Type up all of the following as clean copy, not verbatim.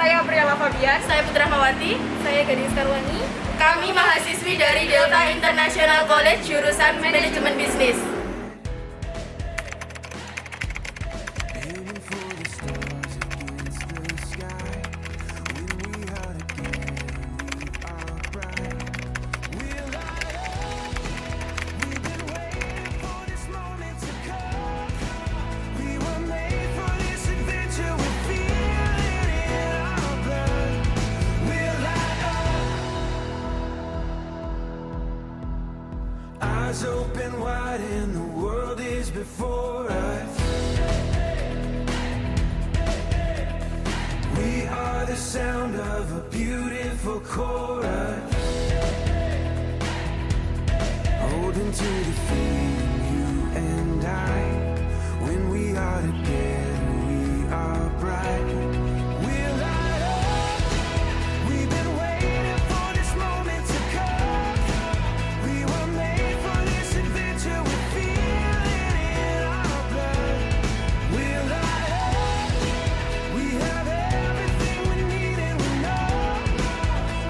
Saya Priala Fabian. Saya Putra Mawati. Saya Gadis Karwani. Kami mahasiswi dari Delta International College jurusan Manajemen Bisnis. Eyes open wide and the world is before us. We are the sound of a beautiful chorus, holding to the feeling, you and I. When we are together, we are bright. We're light up. We've been waiting for this moment to come. We were made for this adventure. We feel it in our blood. We're light up. We have everything we need and we know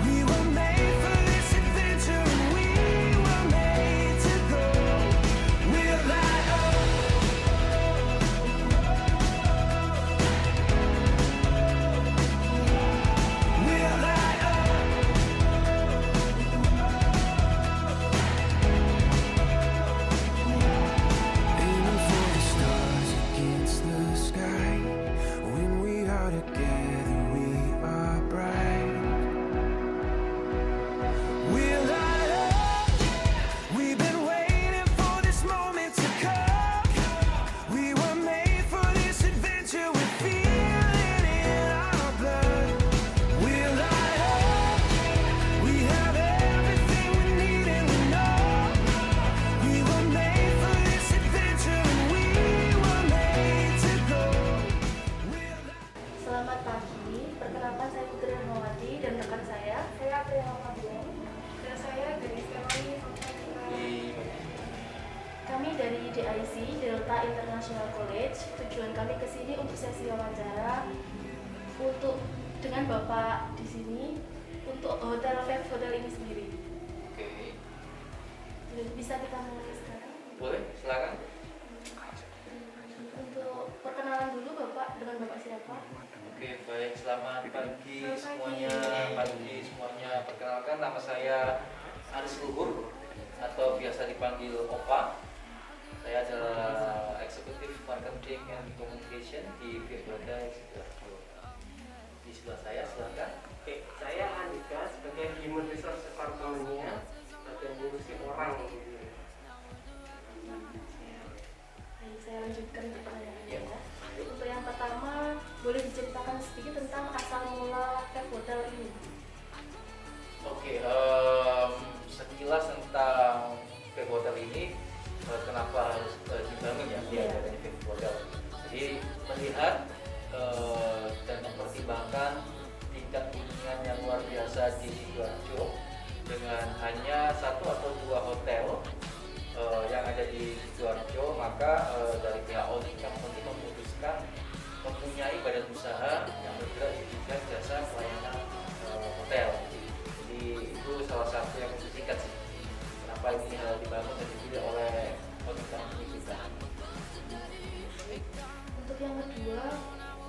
we were made for this adventure and we were made to go. We're light up. We're light up. Aiming for the stars against the sky. When we are together, we are bright. We're light up. We've been waiting for this moment to come. We were made for this adventure. We feel it in our blood. We're light up. We have everything we need and we know we were made for this adventure and we were made to go. Selamat pagi. Perkenalkan saya Putri Mawati dan rekan saya. Saya Priala Fabian. Dan saya Gadis Karwani. Kami dari DIC Delta International College. Tujuan kami ke sini untuk sesi wawancara dengan Bapak di sini untuk hotel ini sendiri. Oke, Bisa kita mulai sekarang? boleh, silakan. Untuk perkenalan dulu Bapak, dengan Bapak siapa? Oke, baik, selamat pagi Selamat semuanya. pagi. Pagi semuanya. Perkenalkan, nama saya Aris Luhur atau biasa dipanggil Opa. Saya adalah eksekutif marketing and communication di Vietnam. Di sebelah saya, silakan. Oke, saya Andika sebagai Human Resource Department-nya bagian ngurusi orang gitu. Baik, saya lanjutkan untuk pertanyaannya Ya. ya. Untuk yang pertama, boleh diceritakan sedikit tentang asal mula Cape Hotel ini? Oke, sekilas tentang Cape Hotel ini, kenapa harus dibangun ya di Iya. adanya Cape Hotel. Jadi melihat dan mempertimbangkan tingkat kunjungan yang luar biasa di Sidoarjo dengan hanya satu atau dua hotel yang ada di Sidoarjo, maka dari pihak Audit Company memutuskan mempunyai badan usaha yang bergerak di bidang jasa pelayanan hotel. Jadi itu salah satu yang membuktikan sih kenapa ini dibangun dan dipilih oleh Audit Company kita. Untuk yang kedua,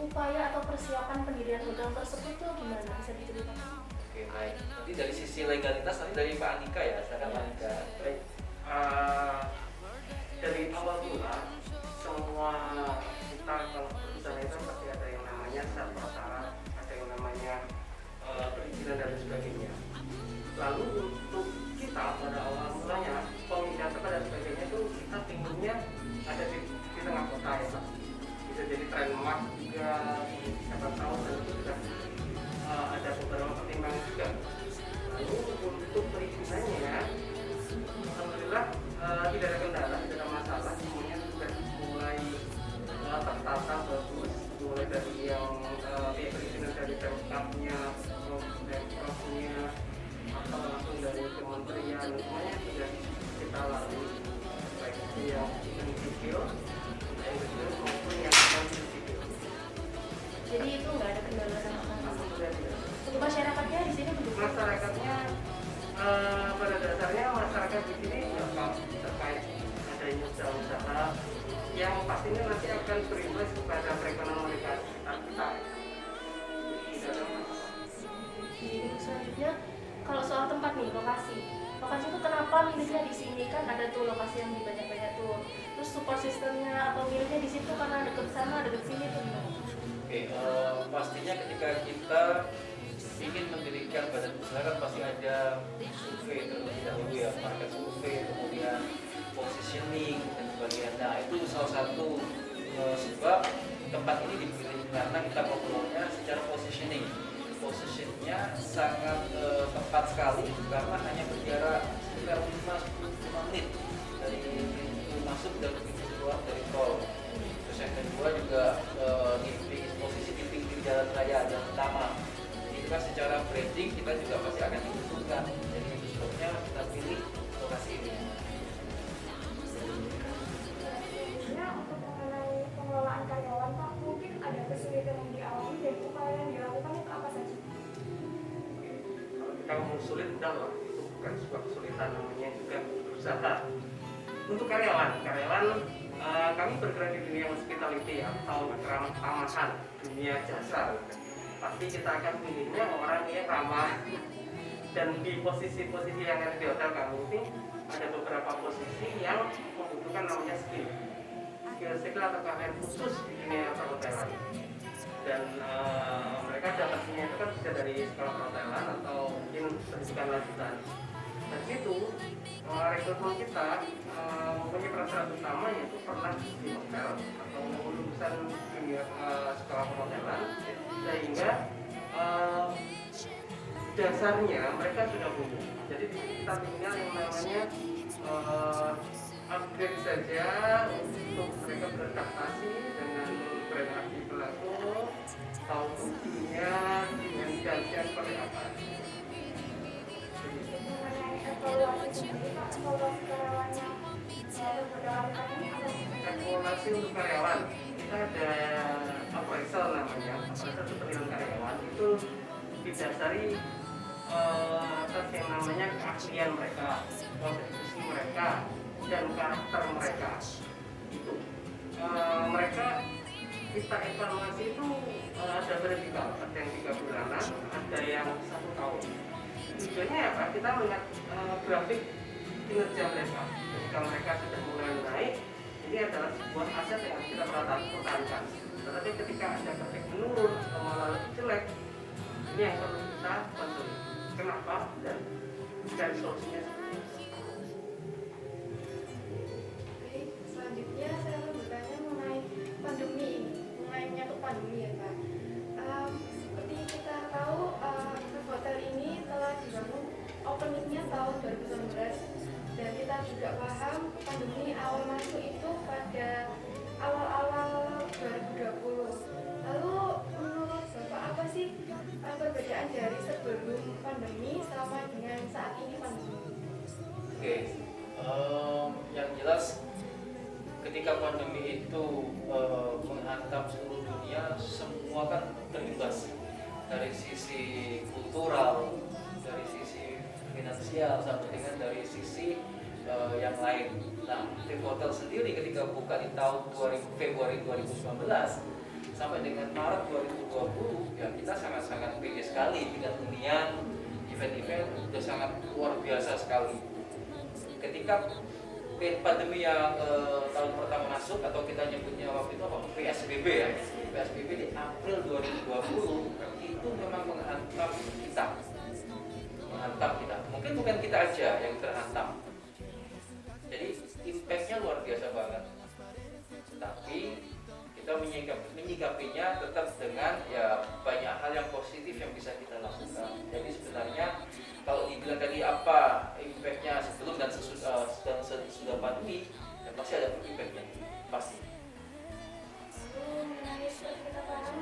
upaya atau persiapan pendirian hotel tersebut tuh gimana? Bisa diceritakan? Oke, baik. Nanti dari sisi legalitas nanti dari Pak Andika ya, silakan Pak Andika. Baik, dari awal mula semua kita kalau berusaha itu pasti ada yang namanya syarat, ada yang namanya perizinan dan sebagainya. Lalu untuk kita pada awal mulanya pengikatan dan sebagainya itu kita pinggirnya ada di tengah kota ya Pak. Bisa jadi landmark juga, siapa tahu dan itu sudah ada beberapa pertimbangan juga. Lalu untuk perizinannya, alhamdulillah tidak ada kendala, tidak ada masalah, semuanya sudah mulai tertata bagus, mulai dari yang pihak perizinan dari Pemkabnya, Pemprov-nya, atau langsung dari kementerian, semuanya sudah kita lalui, baik itu yang sipil, maupun yang non sipil. Jadi itu nggak ada kendala sama sekali. sudah tidak. Untuk masyarakatnya di sini mendukung. Masyarakatnya pada dasarnya masyarakat di sini nggak terkait adanya usaha-usaha yang pastinya nanti akan berimbas kepada perekonomian mereka sekitar kita. Tidak ada masalah. Selanjutnya, kalau soal tempat nih, lokasi itu kenapa milihnya di sini? Kan ada tuh lokasi yang di banyak-banyak tuh. Terus support sistemnya atau milihnya di situ karena deket sana, deket sini tuh gimana? Oke, pastinya ketika kita ingin mendirikan badan usaha kan pasti ada survei terlebih dahulu ya, market survei, kemudian positioning dan sebagainya. Nah itu salah satu sebab tempat ini dipilih karena kita ngobrolnya secara positioningnya sangat tepat sekali karena hanya berjarak sekitar 5-10 menit dari pintu masuk dan pintu keluar dari tol. Terus yang kedua juga di posisi di pinggir jalan raya yang utama. Jadi kan secara branding kita juga pasti akan diuntungkan. Jadi itu sebabnya kita pilih lokasi ini. Selanjutnya untuk mengenai pengelolaan karyawan Pak, mungkin ada kesulitan yang dialami dan upaya yang dilakukan itu apa saja? Kalau kita ngomong sulit, udah loh, itu bukan sebuah kesulitan, namanya juga berusaha. Untuk karyawan kami bergerak di dunia hospitality atau keramah-tamahan, dunia jasa. Pasti kita akan pilihnya orang yang ramah. Dan di posisi-posisi yang ada di hotel kami ini ada beberapa posisi yang membutuhkan namanya skill atau keahlian khusus di dunia perhotelan. Dan mereka dapatnya itu kan bisa dari sekolah perhotelan atau mungkin pendidikan lanjutan. Dan situ rekrutmen kita mempunyai prasyarat utama yaitu pernah di hotel atau lulusan dunia sekolah perhotelan, sehingga dasarnya mereka sudah punya. Jadi kita tinggal yang namanya upgrade saja untuk mereka beradaptasi dengan beradaptasi pelaku, tahu fungsinya, dinamikanya seperti apa. Mengenai evaluasi sendiri Pak, evaluasi karyawan yang berdasarkan ini apa? Evaluasi untuk karyawan, kita ada appraisal namanya. Appraisal itu penilaian karyawan itu didasari atas yang namanya keahlian mereka, kontribusi mereka, dan karakter mereka. Itu mereka kita evaluasi itu ada vertikal, ada yang 3 bulanan, ada yang 1 tahun. Tujuannya apa? Kita melihat grafik kinerja mereka. Ketika mereka sudah mulai naik, ini adalah sebuah aset yang kita pertahankan. Tetapi ketika ada grafik menurun atau malah lebih jelek, ini yang perlu kita bantu. Kenapa? Dan solusinya seperti apa? Baik, selanjutnya saya akan bertanya mengenai pandemi ini, mengenai menyangkut pandemi ya Pak. Seperti kita tahu, hotel ini telah dibangun openingnya tahun 2019 dan kita juga paham pandemi awal masuk itu pada awal-awal 2020. Lalu menurut Bapak apa sih perbedaan dari sebelum pandemi sama dengan saat ini pandemi? Oke, yang jelas ketika pandemi itu menghantam seluruh dunia, semua kan terimbas dari sisi kultural, dari sisi finansial, sampai dengan dari sisi yang lain. Nah, Viv Hotel sendiri ketika buka di tahun Februari 2019 sampai dengan Maret 2020, ya kita sangat-sangat pede sekali dengan hunian, event-event sudah sangat luar biasa sekali. Ketika pandemi yang tahun pertama masuk atau kita nyebutnya waktu itu apa? PSBB ya. PSBB di April 2020 itu memang menghantam kita. Mungkin bukan kita aja yang terhantam. Jadi impact-nya luar biasa banget. Tapi kita menyikapinya tetap dengan ya banyak hal yang positif yang bisa kita lakukan. Jadi sebenarnya kalau dibilang tadi apa impact-nya sebelum dan sesudah pandemi, ya pasti ada impact-nya, pasti. Lalu mengenai seperti kita paham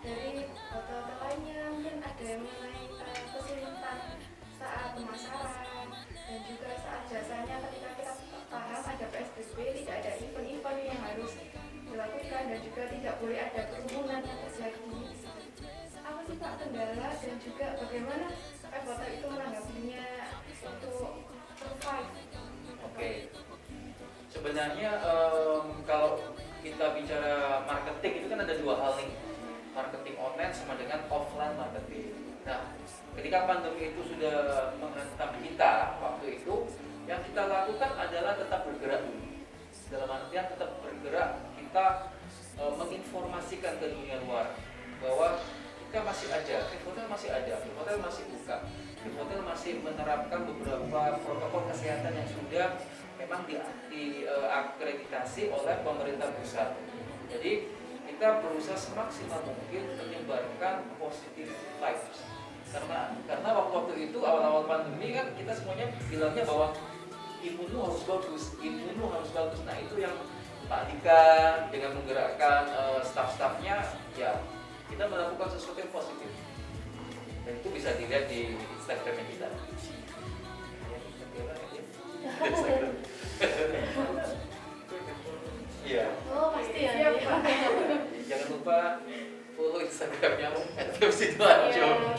dari hotel-hotel lainnya mungkin ada yang mengenai kesulitan saat pemasaran dan juga saat jasanya ketika kita paham ada PSBB, tidak ada event-event yang harus dilakukan dan juga tidak boleh ada kerumunan yang terjadi. Apa sih Pak juga bagaimana hotel itu menanggapinya untuk survive. Oke. Sebenarnya kalau kita bicara marketing itu kan ada dua hal nih, marketing online sama dengan offline marketing. Nah, ketika pandemi itu sudah menghantam kita waktu itu, yang kita lakukan adalah tetap bergerak dulu. Dalam artian tetap bergerak, kita menginformasikan ke dunia luar bahwa kita masih ada, Hotel masih ada, Hotel masih buka, Hotel masih menerapkan beberapa protokol kesehatan yang sudah memang diakreditasi oleh pemerintah pusat. Jadi kita berusaha semaksimal mungkin menyebarkan positive vibes. Karena waktu itu awal-awal pandemi kan kita semuanya bilangnya bahwa imun lu harus bagus, imun lu harus bagus. Nah itu yang Pak Dika dengan menggerakkan staff-staffnya, ya kita melakukan sesuatu yang positif. Dan itu bisa dilihat di Instagramnya kita. Iya. Oh pasti ya. Siap, Iya. Pak. Jangan lupa follow Instagramnya @sidoarjo.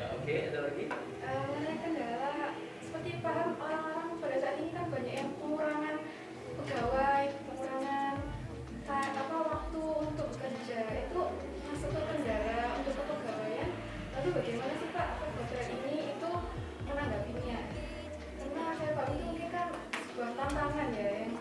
Ya, oke, ada lagi? Mengenai kendala, seperti paham orang-orang pada saat ini kan banyak yang pengurangan pegawai, pengurangan waktu untuk bekerja, itu masuk ke kendala untuk kepegawaian. Lalu bagaimana sih Pak hotel ini itu menanggapinya? Karena saya Pak itu mungkin kan sebuah tantangan ya, yang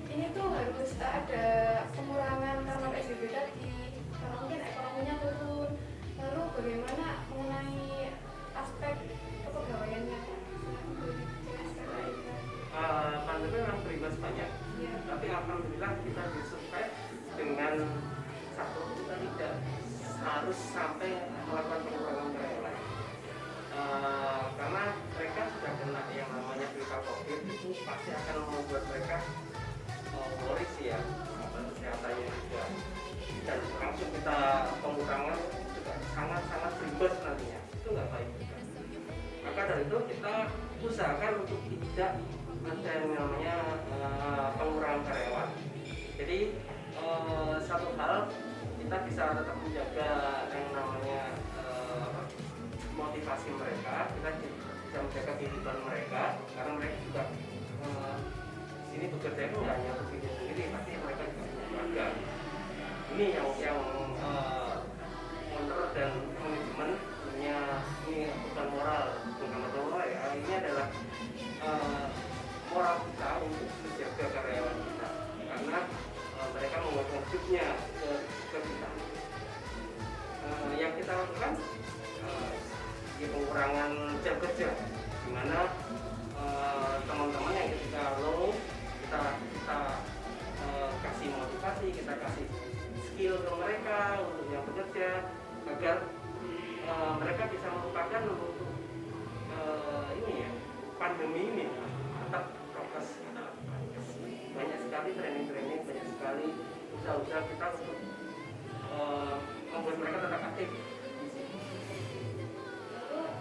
ini tuh harus ada pengurangan karena PSBB tadi, karena mungkin ekonominya turun. Lalu bagaimana mengenai aspek kepegawaiannya? Pandemi memang berimbas banyak, Ya. tapi alhamdulillah kita disurvive dengan satu, kita tidak harus sampai melakukan pengurangan karyawan. Karena mereka sudah kena yang namanya berita COVID, itu pasti akan membuat mereka worry sih ya, kesehatannya juga. Dan langsung kita pengurangan juga sangat-sangat berimbas nantinya, itu nggak baik juga. Maka dari itu kita usahakan untuk tidak ada yang namanya pengurangan karyawan. Jadi satu hal, kita bisa tetap menjaga yang namanya motivasi mereka, kita bisa menjaga kehidupan mereka, karena mereka juga sini bekerja itu nggak hanya untuk diri sendiri, pasti mereka juga punya keluarga. Ini yang owner dan manajemen punya ini bukan moral ya, ini adalah moral kita untuk menjaga karyawan kita, karena mereka mengeluarkan hidupnya ke kita. Yang kita lakukan di pengurangan jam kerja, di mana teman-teman yang ketika low kita kasih motivasi, kita kasih skill ke mereka untuk yang bekerja, agar mereka bisa melupakan untuk ini ya, pandemi ini tetap prokes. Banyak sekali training, banyak sekali usaha-usaha kita untuk membuat mereka tetap aktif.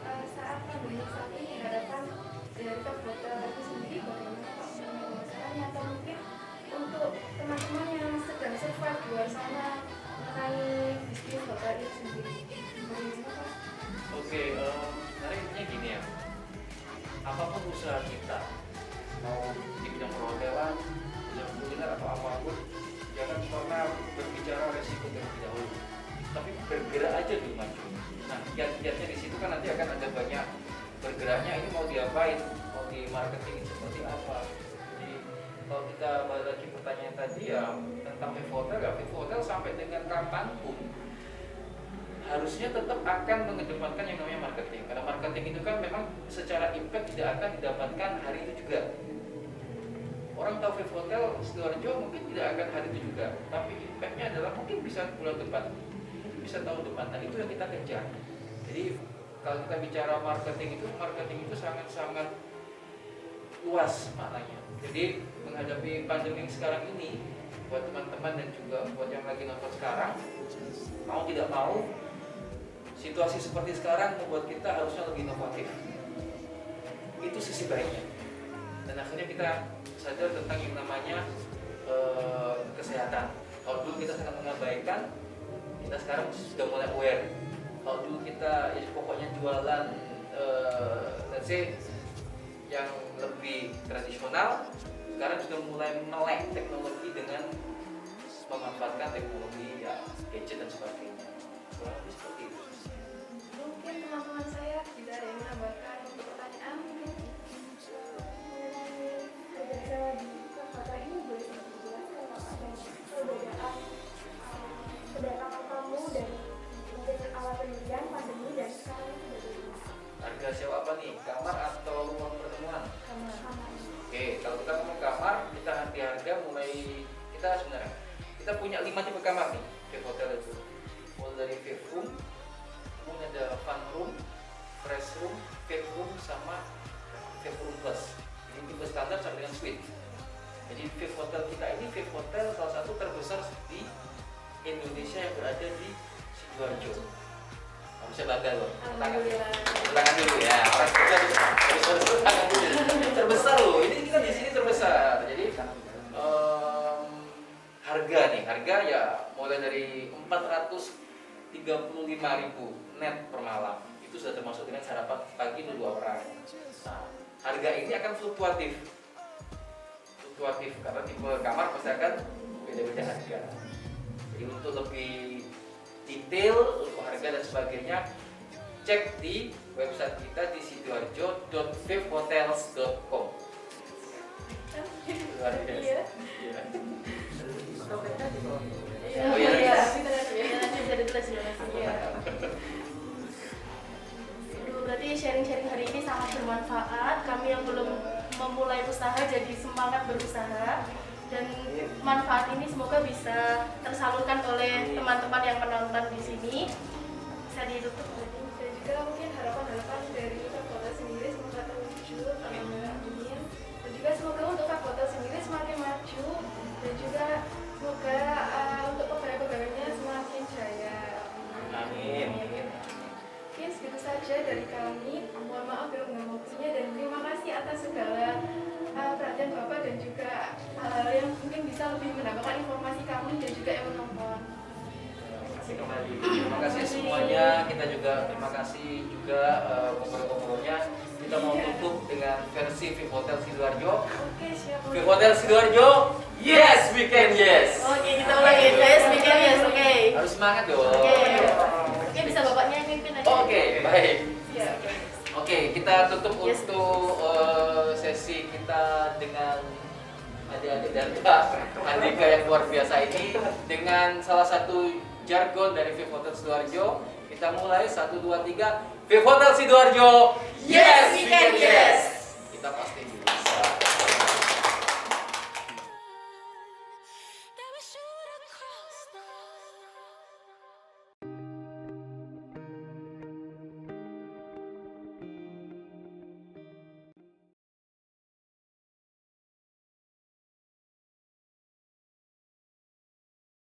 Lalu saat pandemi saat ini harapan dari hotel itu sendiri bagaimana Pak menyelesaikannya, atau mungkin untuk teman-teman yang sedang survive di luar sana mengenai bisnis hotel itu sendiri, bagaimana Pak? Oke, karena intinya gini ya, apapun usaha kita, mau di bidang perhotelan, bidang kuliner atau apapun, jangan pernah berbicara resiko terlebih dahulu, tapi bergerak aja dulu maju. Nah, kiat-kiatnya di situ kan nanti akan ada banyak bergeraknya, ini mau diapain, mau di marketing seperti apa. Jadi kalau kita balik lagi pertanyaan tadi ya tentang Vivotel, ya Vivotel sampai dengan kapanpun harusnya tetap akan mengedepankan yang namanya marketing, karena marketing itu kan memang secara impact tidak akan didapatkan hari itu juga. Orang tahu Vivotel Sidoarjo mungkin tidak akan hari itu juga, tapi impactnya adalah mungkin bisa bulan depan, bisa tahun depan. Nah itu yang kita kejar. Jadi kalau kita bicara marketing itu sangat-sangat luas maknanya. Jadi menghadapi pandemi sekarang ini, buat teman-teman dan juga buat yang lagi nonton sekarang, mau tidak mau, situasi seperti sekarang membuat kita harusnya lebih inovatif. Itu sisi baiknya. Dan akhirnya kita sadar tentang yang namanya kesehatan. Kalau dulu kita sangat mengabaikan, kita sekarang sudah mulai aware. Kalau dulu kita ya pokoknya jualan let's say yang lebih tradisional, sekarang sudah mulai melek teknologi dengan memanfaatkan teknologi ya gadget dan sebagainya. Kurang lebih seperti itu. Mungkin teman-teman saya bisa ada yang menambahkan untuk pertanyaan mungkin mengenai kerjasama di kota ini boleh dijelaskan Pak perbedaan kamu dan mungkin awal penelitian pandemi dan sekarang itu bagaimana? Harga sewa apa nih? Kamar atau ruang pertemuan? Kamar. Oke, kalau kita ngomong kamar, kita harga mulai kita sebenarnya kita punya 5 tipe kamar nih di hotel itu. Mulai dari VIP room, kemudian ada fun room, fresh room, VIP room sama VIP room plus. Ini tipe standar sama dengan suite. Jadi VIP hotel kita ini VIP hotel salah satu terbesar di Indonesia yang berada di Sidoarjo. Kamu bisa bangga loh. Alhamdulillah. Tangan dulu ya. Orang kita harus tangan dulu. Terbesar loh. Ini kita di sini terbesar. Jadi harga ya mulai dari 435.000 net per malam. Itu sudah termasuk dengan sarapan pagi untuk 2 orang. Nah, harga ini akan fluktuatif karena tipe kamar pasti akan beda-beda harga. Jadi untuk lebih detail untuk harga dan sebagainya, cek di website kita di sidoarjo.vivhotels.com. Luar biasa. Iya. Dompetnya di bawah. Oh iya. Iya, nanti bisa ditulis di mana. Iya. Aduh, berarti sharing-sharing hari ini sangat bermanfaat. Kami yang belum memulai usaha jadi semangat berusaha, dan manfaat ini semoga bisa tersalurkan oleh teman-teman yang menonton di sini. Bisa ditutup berarti. Dan juga mungkin harapan-harapan dari Kak Hotel sendiri semoga terwujud, amin. Dan juga semoga untuk Kak Hotel sendiri semakin maju dan juga semoga untuk pegawai-pegawainya semakin jaya. Amin. Mungkin segitu saja dari kami. Mohon maaf bila mengganggu waktunya dan terima kasih atas segala perhatian Bapak dan juga hal-hal yang mungkin bisa lebih menambahkan informasi kami dan juga yang menonton. Terima kasih semuanya. Kita juga terima kasih juga ngobrol-ngobrolnya. Kita mau tutup dengan versi VIP Hotel Sidoarjo. Oke, siap. VIP Hotel Sidoarjo, yes we can yes. Oke, kita ulangi. Yes, bikin yes, oke. Harus semangat dong. Oke, bisa bapaknya yang pimpin aja. Oke, baik. Ya, oke. Oke, kita tutup Yes. untuk sesi kita dengan adik-adik dan Pak Andika yang luar biasa ini dengan salah satu jargon dari VIP Hotel Sidoarjo. Kita mulai 1, 2, 3. VIP Hotel Sidoarjo, yes we can yes. Kita pasti